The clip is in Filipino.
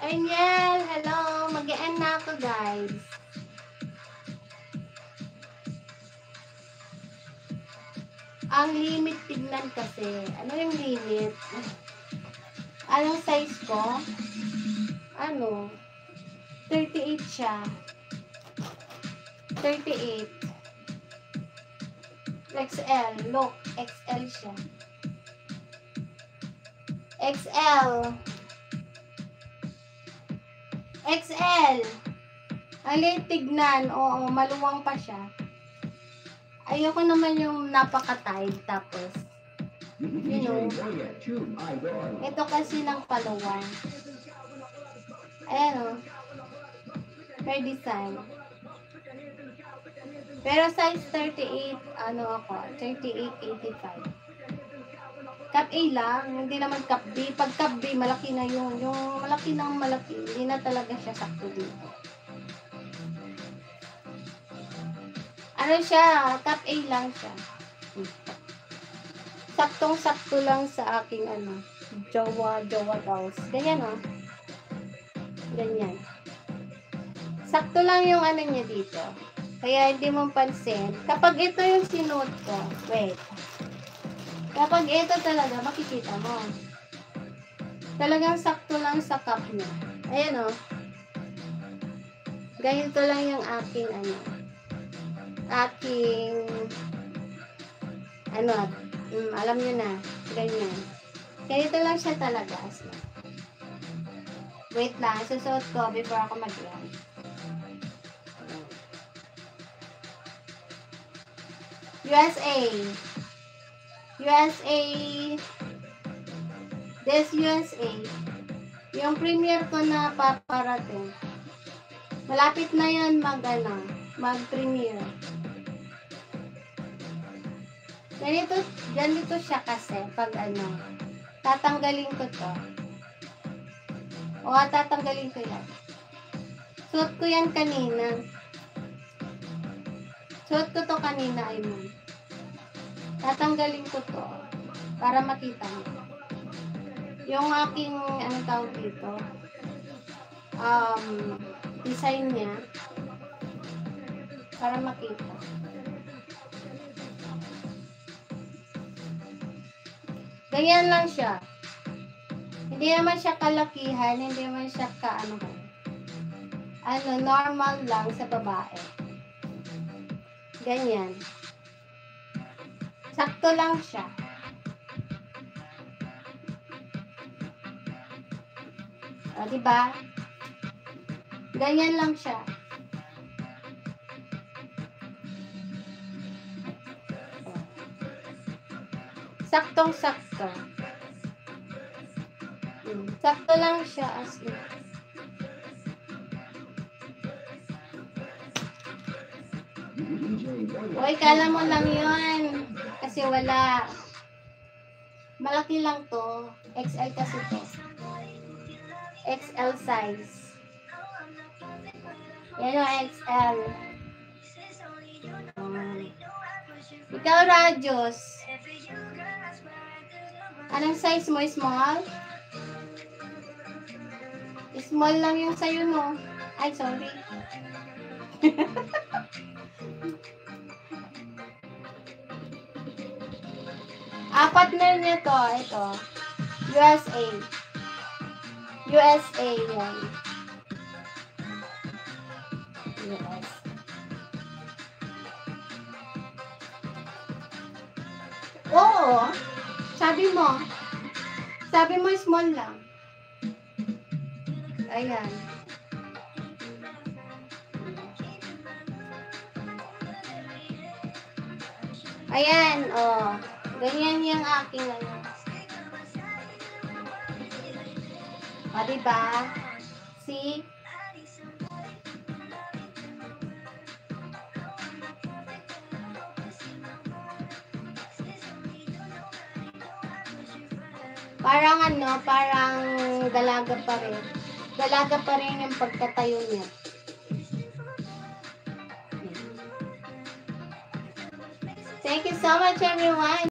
Angel, hello. Mag-e-end na ako, guys. Ang limit tignan kasi. Ano yung limit? Anong size ko? Ano? 38 siya. 38. XL. Look, XL siya. XL. XL. Ang liit tignan. Oo, maluwang pa siya. Ayoko naman yung napaka-tight. Tapos, you know, ito kasi ng paluwang. Ayan o. May design. Pero size 38, ano ako, 38.85. Cup A lang, hindi naman cup B. Pag cup B, malaki na yun. Yung malaki ng malaki, hindi na talaga siya sakto dito. Ano siya, cup A lang siya. Saktong-sakto lang sa aking ano, jowa dolls. Ganyan o. Ganyan. Sakto lang yung ano niya dito. Kaya hindi mo pansin. Kapag ito yung sinuot ko, wait. Kapag ito talaga, makikita mo. Talagang sakto lang sa cup niya. Ayan o. Ganito lang yung aking ano. Alam nyo na. Ganyan. Ganito lang siya talaga. Wait lang. Susuot ko before ako mag-run. USA. USA. This USA. Yung premiere ko na paparating. Malapit na yan mag-premiere. Ganito siya kasi pag tatanggalin ko to. Tatanggalin ko yan. Suot ko yan kanina. Suot ko to kanina, tatanggalin ko to para makita mo. Yung aking, tawag dito, design niya para makita. Ganyan lang siya. Hindi naman siya kalakihan, hindi naman siya normal lang sa babae. Ganyan. Sakto lang siya. Diba? Ganyan lang siya. Saktong-sakto. Sakto lang siya as in. Uy, kala mo lang yun. Kasi wala. Malaki lang to. XL kasi to. XL size. Yan o, XL. Ikaw, Radios. Anong size mo? Small? Small lang yung sa'yo, no? Ay, sorry. Apat na niya to. Ito. USA. USA yan. US. Oo. Sabi mo small lang. Ayan. Ayan, oh. Ganyan yung aking diba? See? Parang dalaga pa rin. Dalaga pa rin yung pagkatayo niya. Thank you so much, everyone.